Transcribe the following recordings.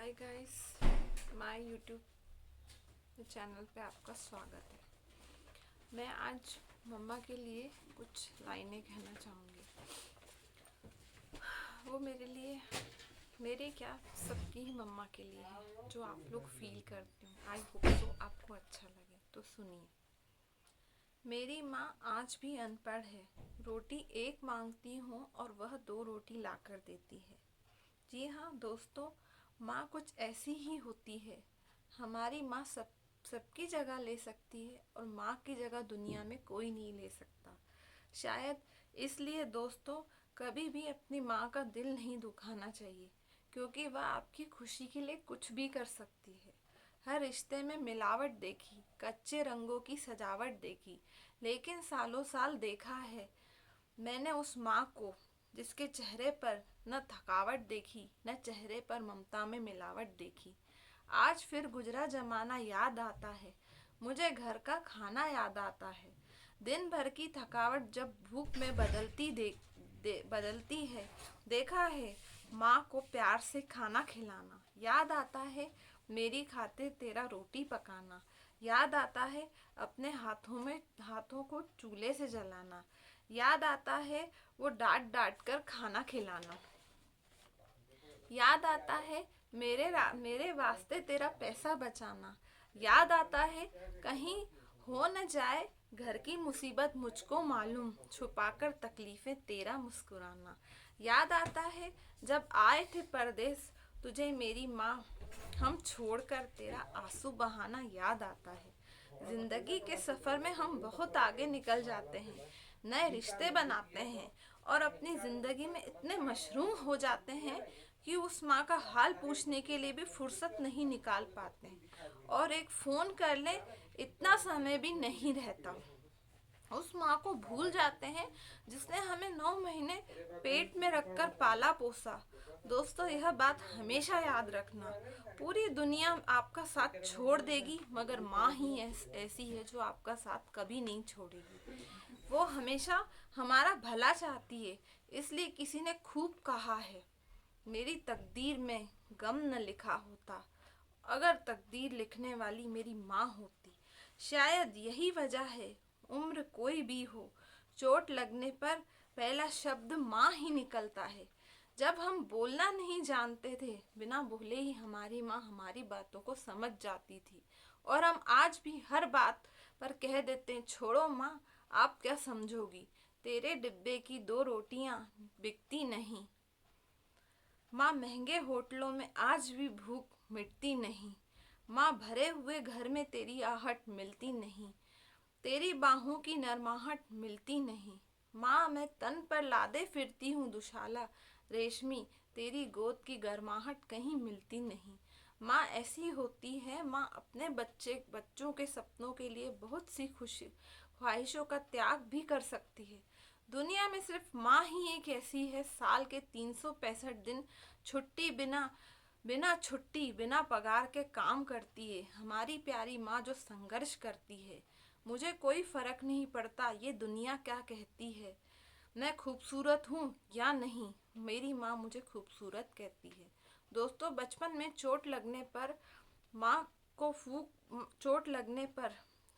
Hi guys, my YouTube channel पे आपका स्वागत है। मैं आज मम्मा के लिए कुछ लाइनें कहना चाहूँगी। वो मेरे लिए, मेरे क्या, सबकी ही मम्मा के लिए है, जो आप लोग फील करते हो। आई होप सो आपको अच्छा लगे, तो सुनिए। मेरी माँ आज भी अनपढ़ है। रोटी एक मांगती हूँ और वह 2 रोटी लाकर देती है। जी हाँ दोस्तों, माँ कुछ ऐसी ही होती है। हमारी माँ सबकी जगह ले सकती है और माँ की जगह दुनिया में कोई नहीं ले सकता। शायद इसलिए दोस्तों, कभी भी अपनी माँ का दिल नहीं दुखाना चाहिए, क्योंकि वह आपकी खुशी के लिए कुछ भी कर सकती है। हर रिश्ते में मिलावट देखी, कच्चे रंगों की सजावट देखी, लेकिन सालों साल देखा है मैंने उस माँ को, जिसके चेहरे पर न थकावट देखी, न चेहरे पर ममता में मिलावट देखी। आज फिर गुजरा जमाना याद आता है, मुझे घर का खाना याद आता है। दिन भर की थकावट जब भूख में बदलती है, देखा है माँ को प्यार से खाना खिलाना। याद आता है मेरी खातिर तेरा रोटी पकाना। याद आता है अपने हाथों को चूल्हे से जलाना। याद आता है वो डांट डांट कर खाना खिलाना। याद आता है मेरे वास्ते तेरा पैसा बचाना। याद आता है कहीं हो न जाए घर की मुसीबत, मुझको मालूम छुपाकर तकलीफें तेरा मुस्कुराना। याद आता है जब आए थे परदेस तुझे मेरी माँ, हम छोड़कर तेरा आंसू बहाना। याद आता है जिंदगी के सफर में हम बहुत आगे निकल जाते हैं, नए रिश्ते बनाते हैं और अपनी जिंदगी में इतने मशरूम हो जाते हैं कि उस माँ का हाल पूछने के लिए भी फुर्सत नहीं निकाल पाते हैं, और एक फ़ोन कर ले इतना समय भी नहीं रहता। उस माँ को भूल जाते हैं जिसने हमें 9 महीने पेट में रखकर पाला पोसा। दोस्तों, यह बात हमेशा याद रखना, पूरी दुनिया आपका साथ छोड़ देगी मगर माँ ही ऐसी है जो आपका साथ कभी नहीं छोड़ेगी। वो हमेशा हमारा भला चाहती है। इसलिए किसी ने खूब कहा है, मेरी तकदीर में गम न लिखा होता अगर तकदीर लिखने वाली मेरी माँ होती। शायद यही वजह है, उम्र कोई भी हो, चोट लगने पर पहला शब्द माँ ही निकलता है। जब हम बोलना नहीं जानते थे, बिना बोले ही हमारी माँ हमारी बातों को समझ जाती थी, और हम आज भी हर बात पर कह देते हैं, छोड़ो माँ, आप क्या समझोगी, तेरे डिब्बे की 2 रोटियां बिकती नहीं। माँ, महंगे होटलों में आज भी भूख मिटती नहीं। माँ, भरे हुए घर में तेरी आहट मिलती नहीं, तेरी बाहों की नरमाहट मिलती नहीं। माँ, मैं तन पर लादे फिरती हूँ दुशाला रेशमी, तेरी गोद की गर्माहट कहीं मिलती नहीं। माँ ऐसी होती है, माँ अपने बच्चों के सपनों के लिए बहुत सी खुशी ख्वाहिशों का त्याग भी कर सकती है। दुनिया में सिर्फ माँ ही एक ऐसी है, साल के 365 दिन छुट्टी बिना बिना छुट्टी बिना पगार के काम करती है। हमारी प्यारी माँ जो संघर्ष करती है। मुझे कोई फर्क नहीं पड़ता ये दुनिया क्या कहती है, मैं खूबसूरत हूँ या नहीं, मेरी माँ मुझे खूबसूरत कहती है। दोस्तों, बचपन में माँ को चोट लगने पर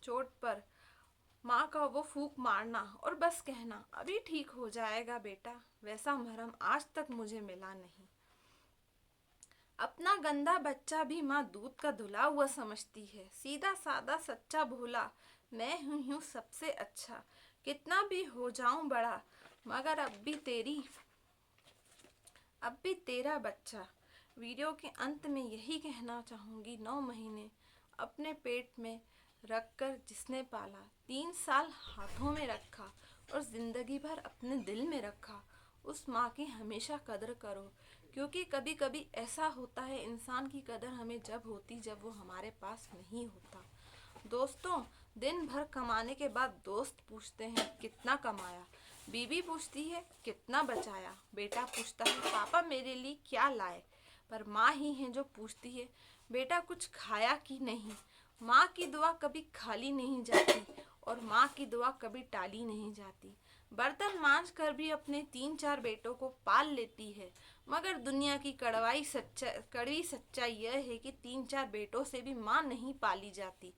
चोट पर माँ का वो फूंक मारना और बस कहना, अभी ठीक हो जाएगा बेटा, वैसा मरहम आज तक मुझे मिला नहीं। अपना गंदा बच्चा भी माँ दूध का धुला हुआ समझती है। सीधा सादा सच्चा भोला, मैं हूँ सबसे अच्छा, कितना भी हो जाऊं बड़ा, मगर अब भी तेरा बच्चा। वीडियो के अंत में यही कहना चाहूँगी, 9 महीने अपने पेट में रखकर जिसने पाला, 3 साल हाथों में रखा और ज़िंदगी भर अपने दिल में रखा, उस माँ की हमेशा कदर करो, क्योंकि कभी कभी ऐसा होता है, इंसान की कदर हमें जब वो हमारे पास नहीं होता। दोस्तों, दिन भर कमाने के बाद दोस्त पूछते हैं कितना कमाया, बीवी पूछती है कितना बचाया, बेटा पूछता है पापा मेरे लिए क्या लाए, पर माँ ही है जो पूछती है बेटा कुछ खाया कि नहीं। माँ की दुआ कभी खाली नहीं जाती और माँ की दुआ कभी टाली नहीं जाती। बर्तन मांज कर भी अपने 3-4 बेटों को पाल लेती है, मगर दुनिया की कड़वी सच्चाई यह है कि 3-4 बेटों से भी माँ नहीं पाली जाती।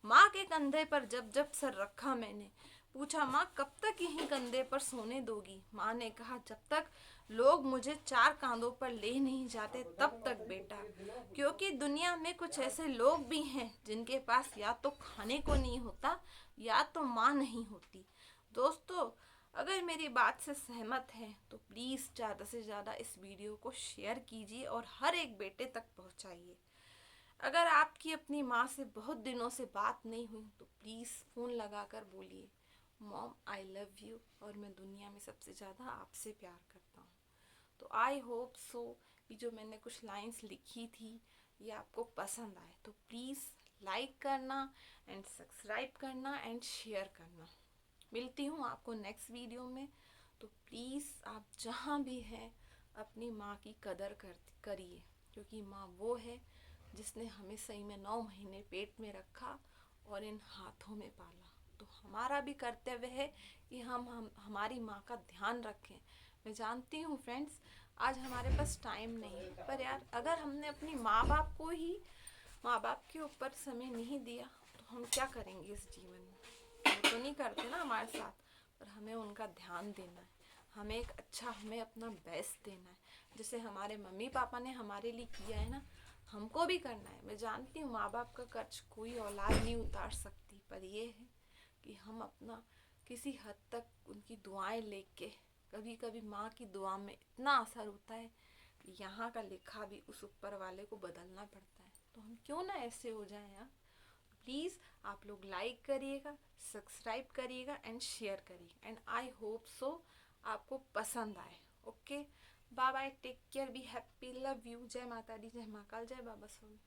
माँ के कंधे पर जब जब सर रखा मैंने, पूछा माँ कब तक यहीं कंधे पर सोने दोगी। माँ ने कहा जब तक लोग मुझे 4 कांधों पर ले नहीं जाते तब तक बेटा, क्योंकि दुनिया में कुछ ऐसे लोग भी हैं जिनके पास या तो खाने को नहीं होता या तो माँ नहीं होती। दोस्तों, अगर मेरी बात से सहमत हैं तो प्लीज़ ज़्यादा से ज़्यादा इस वीडियो को शेयर कीजिए और हर एक बेटे तक पहुंचाइए। अगर आपकी अपनी माँ से बहुत दिनों से बात नहीं हुई तो प्लीज़ फ़ोन लगा कर बोलिए मॉम आई लव यू, और मैं दुनिया में सबसे ज़्यादा आपसे प्यार करता हूँ। तो आई होप सो कि जो मैंने कुछ लाइंस लिखी थी ये आपको पसंद आए, तो प्लीज़ लाइक करना एंड सब्सक्राइब करना एंड शेयर करना। मिलती हूँ आपको नेक्स्ट वीडियो में। तो प्लीज़ आप जहाँ भी हैं अपनी माँ की कदर करिए, क्योंकि माँ वो है जिसने हमें सही में 9 महीने पेट में रखा और इन हाथों में पाला। तो हमारा भी कर्तव्य है कि हम हमारी माँ का ध्यान रखें। मैं जानती हूँ फ्रेंड्स, आज हमारे पास टाइम नहीं है, पर यार अगर हमने अपनी माँ बाप के ऊपर समय नहीं दिया तो हम क्या करेंगे इस जीवन में। वो तो नहीं करते ना हमारे साथ, पर हमें उनका ध्यान देना है, हमें अपना बेस्ट देना है। जैसे हमारे मम्मी पापा ने हमारे लिए किया है ना, हमको भी करना है। मैं जानती हूँ माँ बाप का कर्ज कोई औलाद नहीं उतार सकती, पर ये है कि हम अपना किसी हद तक उनकी दुआएं लेके, कभी कभी माँ की दुआ में इतना असर होता है कि यहाँ का लिखा भी उस ऊपर वाले को बदलना पड़ता है। तो हम क्यों ना ऐसे हो जाएं यार। प्लीज़ आप लोग लाइक करिएगा, सब्सक्राइब करिएगा एंड शेयर करिएगा, एंड आई होप सो आपको पसंद आए। Okay, bye bye, take care, be happy, love you, जय माता दी, जय महाकाल, जय बाबा सोन।